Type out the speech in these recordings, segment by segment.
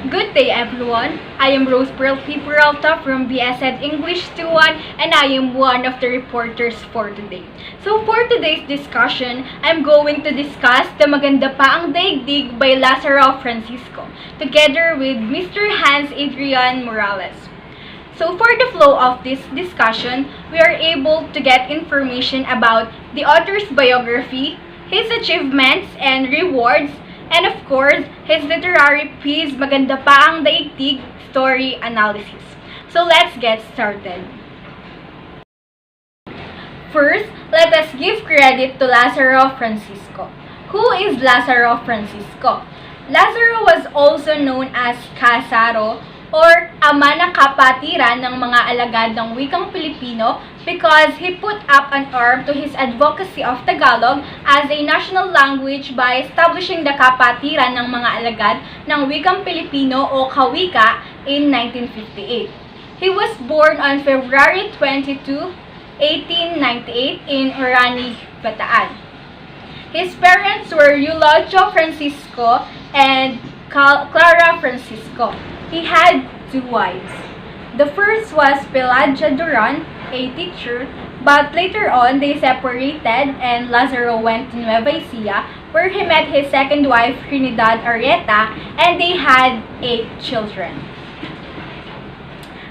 Good day everyone, I am Rose Pearl P. Peralta from BSED English 2-1 and I am one of the reporters for today. So for today's discussion, I'm going to discuss the MagandaPaAngDaigdig by Lazaro Francisco together with Mr. Hans Adrian Morales. So for the flow of this discussion, we are able to get information about the author's biography, his achievements and rewards, and of course, his literary piece, MagandaPaAngDaigdig story analysis. So let's get started. First, let us give credit to Lazaro Francisco. Who is Lazaro Francisco? Lazaro was also known as Kasaro or ama ng kapatiran ng mga alagad ng wikang Pilipino because he put up an arm to his advocacy of Tagalog as a national language by establishing the kapatiran ng mga alagad ng wikang Pilipino o kawika in 1958. He was born on February 22, 1898 in Orani, Bataan. His parents were Eulogio Francisco and Clara Francisco. He had two wives. The first was Pelagia Duran, a teacher, but later on they separated and Lazaro went to Nueva Ecija where he met his second wife Trinidad Arrieta and they had 8 children.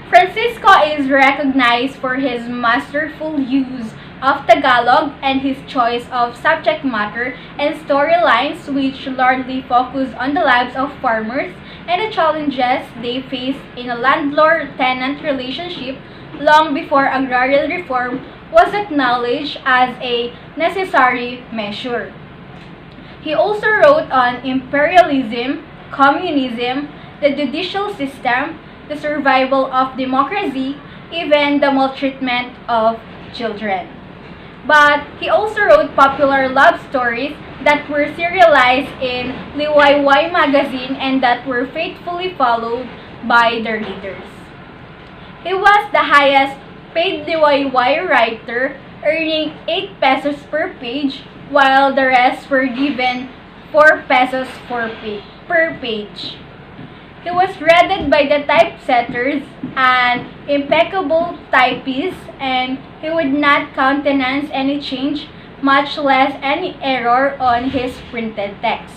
Francisco is recognized for his masterful use of Tagalog and his choice of subject matter and storylines which largely focus on the lives of farmers and the challenges they face in a landlord-tenant relationship long before agrarian reform was acknowledged as a necessary measure. He also wrote on imperialism, communism, the judicial system, the survival of democracy, even the maltreatment of children. But he also wrote popular love stories that were serialized in Liwayway magazine and that were faithfully followed by their readers. He was the highest paid Liwayway writer, earning 8 pesos per page, while the rest were given 4 pesos per page. He was dreaded by the typesetters and impeccable typists, and he would not countenance any change, much less any error on his printed text.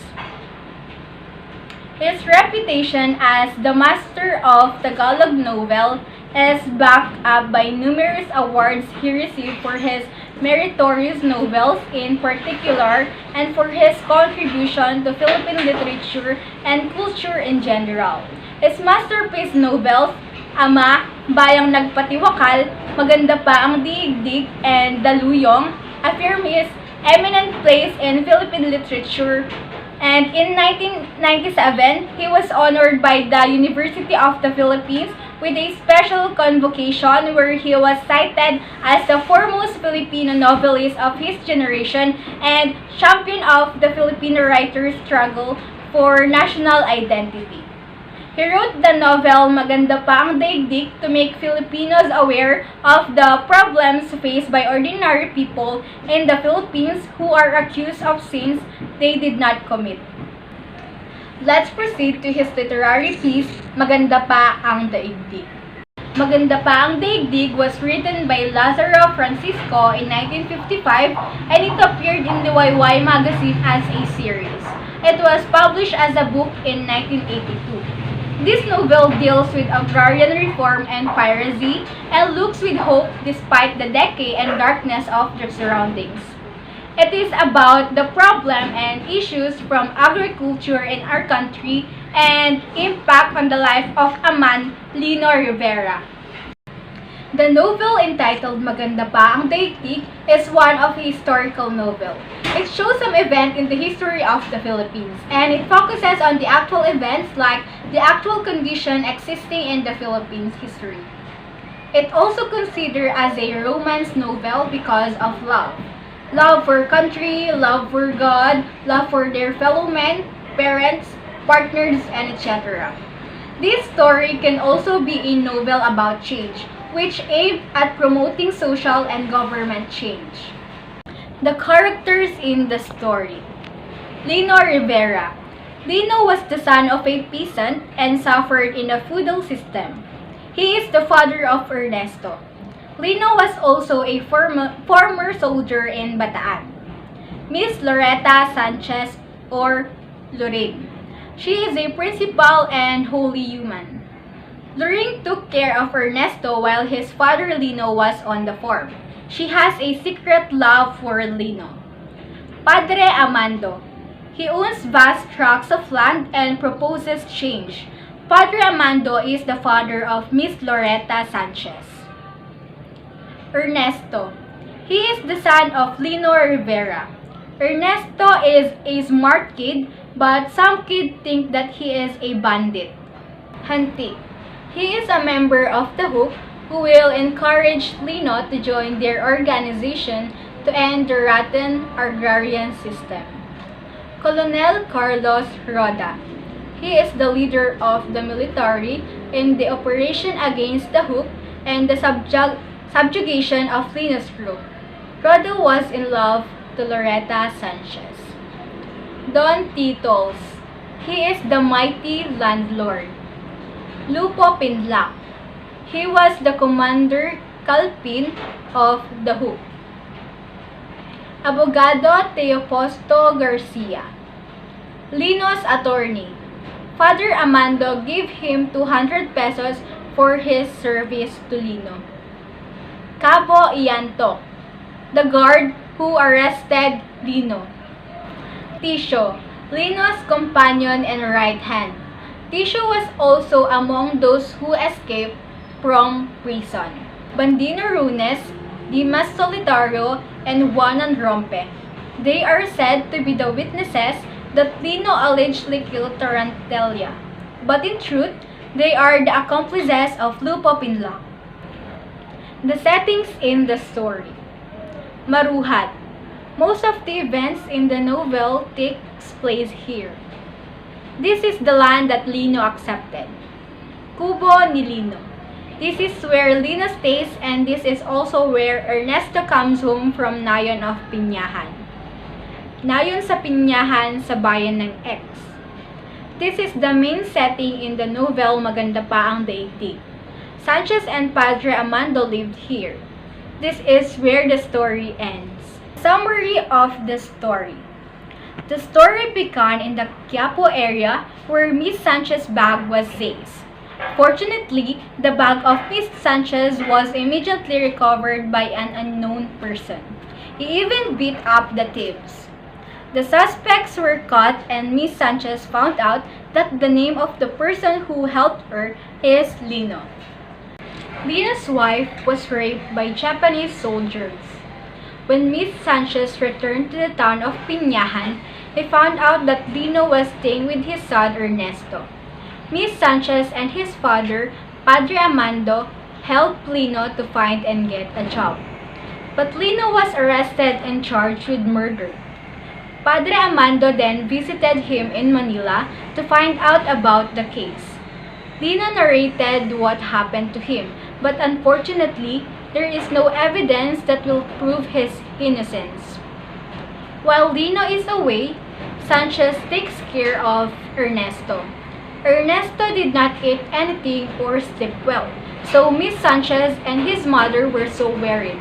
His reputation as the master of Tagalog novel is backed up by numerous awards he received for his meritorious novels in particular and for his contribution to Philippine literature and culture in general. His masterpiece novels, Ama, Bayang Nagpatiwakal, MagandaPaAngDaigdig, and Daluyong, affirm his eminent place in Philippine literature. And in 1997, he was honored by the University of the Philippines with a special convocation where he was cited as the foremost Filipino novelist of his generation and champion of the Filipino writer's struggle for national identity. He wrote the novel MagandaPaAngDaigdig to make Filipinos aware of the problems faced by ordinary people in the Philippines who are accused of sins they did not commit. Let's proceed to his literary piece, MagandaPaAngDaigdig. MagandaPaAngDaigdig was written by Lazaro Francisco in 1955 and it appeared in the Liwayway magazine as a series. It was published as a book in 1982. This novel deals with agrarian reform and piracy and looks with hope despite the decay and darkness of their surroundings. It is about the problem and issues from agriculture in our country and impact on the life of a man, Lino Rivera. The novel entitled MagandaPaAngDaigdig is one of a historical novel. It shows some event in the history of the Philippines and it focuses on the actual events like the actual condition existing in the Philippines history. It also considered as a romance novel because of love. Love for country, love for God, love for their fellow men, parents, partners, and etc. This story can also be a novel about change, which aimed at promoting social and government change. The characters in the story. Lino Rivera. Lino was the son of a peasant and suffered in a feudal system. He is the father of Ernesto. Lino was also a former soldier in Bataan. Miss Loretta Sanchez or Lorraine. She is a principal and holy human. Lorraine took care of Ernesto while his father Lino was on the farm. She has a secret love for Lino. Padre Amando. He owns vast tracts of land and proposes change. Padre Amando is the father of Miss Loretta Sanchez. Ernesto. He is the son of Lino Rivera. Ernesto is a smart kid, but some kids think that he is a bandit. Hanti. He is a member of the Hoop who will encourage Lino to join their organization to end the rotten agrarian system. Colonel Carlos Roda. He is the leader of the military in the operation against the Hoop and the subjugation of Lino's group. Roda was in love to Loretta Sanchez. Don Titols. He is the mighty landlord. Lupo Pinlac. He was the commander Calpin of the Hoop. Abogado Teoposto Garcia. Lino's attorney. Father Amando gave him 200 pesos for his service to Lino. Cabo Ianto. The guard who arrested Lino. Tisho. Lino's companion and right hand. Tisho was also among those who escaped from prison. Bandino Runes, Dimas Solitario, and Juanan Rompe. They are said to be the witnesses that Lino allegedly killed Tarantella, but in truth, they are the accomplices of Lupo Pinlac. The settings in the story. Maruhat. Most of the events in the novel takes place here. This is the land that Lino accepted. Kubo ni Lino. This is where Lino stays, and this is also where Ernesto comes home from Nayon of Piñahan. Nayon sa Piñahan sa bayan ng X. This is the main setting in the novel MagandaPaAngDaigdig. Sanchez and Padre Amando lived here. This is where the story ends. Summary of the story. The story began in the Quiapo area where Miss Sanchez's bag was seized. Fortunately, the bag of Miss Sanchez was immediately recovered by an unknown person. He even beat up the thieves. The suspects were caught and Miss Sanchez found out that the name of the person who helped her is Lino. Lino's wife was raped by Japanese soldiers. When Miss Sanchez returned to the town of Piñahan, he found out that Lino was staying with his son Ernesto. Miss Sanchez and his father, Padre Amando, helped Lino to find and get a job. But Lino was arrested and charged with murder. Padre Amando then visited him in Manila to find out about the case. Lino narrated what happened to him, but unfortunately, there is no evidence that will prove his innocence. While Lino is away, Sanchez takes care of Ernesto. Ernesto did not eat anything or sleep well, so Miss Sanchez and his mother were so worried.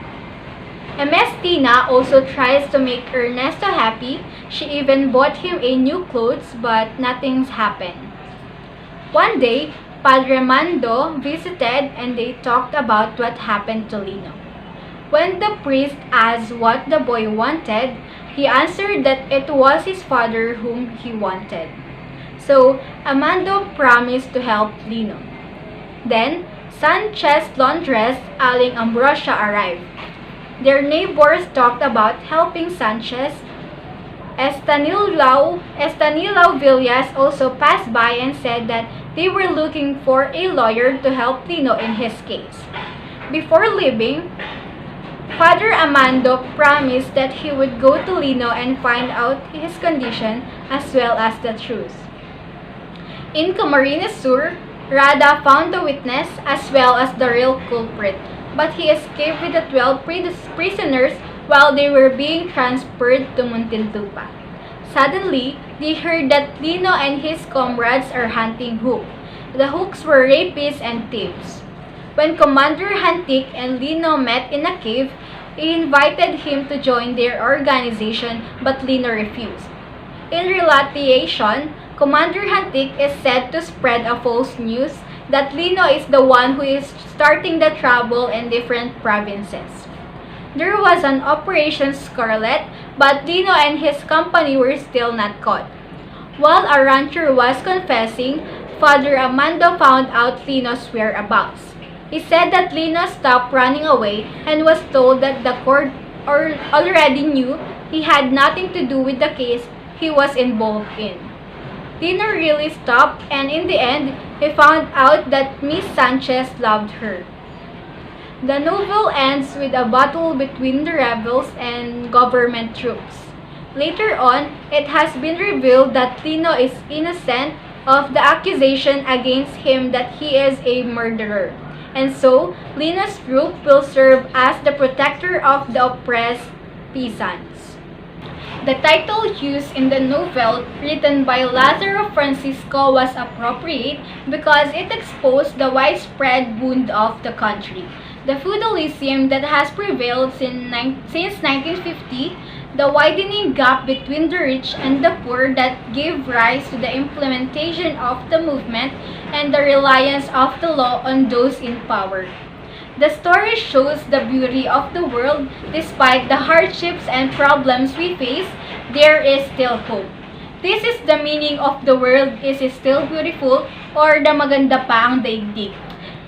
MS Tina also tries to make Ernesto happy. She even bought him a new clothes, but nothing's happened. One day, Padre Mando visited and they talked about what happened to Lino. When the priest asked what the boy wanted, he answered that it was his father whom he wanted. So, Amando promised to help Lino. Then, Sanchez's laundress, Aling Ambrosia, arrived. Their neighbors talked about helping Sanchez. Estanislao Villas also passed by and said that they were looking for a lawyer to help Lino in his case. Before leaving, Father Amando promised that he would go to Lino and find out his condition as well as the truth. In Camarines Sur, Rada found the witness as well as the real culprit, but he escaped with the 12 prisoners while they were being transferred to Muntinlupa. Suddenly, they heard that Lino and his comrades are hunting Hook. The Hooks were rapists and thieves. When Commander Hantik and Lino met in a cave, he invited him to join their organization, but Lino refused. In retaliation, Commander Hantik is said to spread a false news that Lino is the one who is starting the trouble in different provinces. There was an Operation Scarlet, but Lino and his company were still not caught. While a rancher was confessing, Father Amando found out Lino's whereabouts. He said that Lino stopped running away and was told that the court already knew he had nothing to do with the case he was involved in. Lino really stopped, and in the end, he found out that Miss Sanchez loved her. The novel ends with a battle between the rebels and government troops. Later on, it has been revealed that Lino is innocent of the accusation against him that he is a murderer. And so, Lino's group will serve as the protector of the oppressed peasants. The title used in the novel, written by Lazaro Francisco, was appropriate because it exposed the widespread wound of the country. The feudalism that has prevailed since 1950, the widening gap between the rich and the poor that gave rise to the implementation of the movement, and the reliance of the law on those in power. The story shows the beauty of the world. Despite the hardships and problems we face, there is still hope. This is the meaning of the world is still beautiful, or the maganda pa ang daigdig.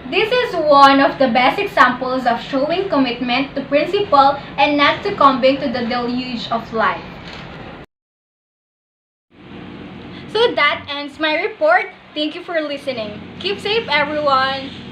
This is one of the best examples of showing commitment to principle and not succumbing to the deluge of life. So that ends my report. Thank you for listening. Keep safe, everyone.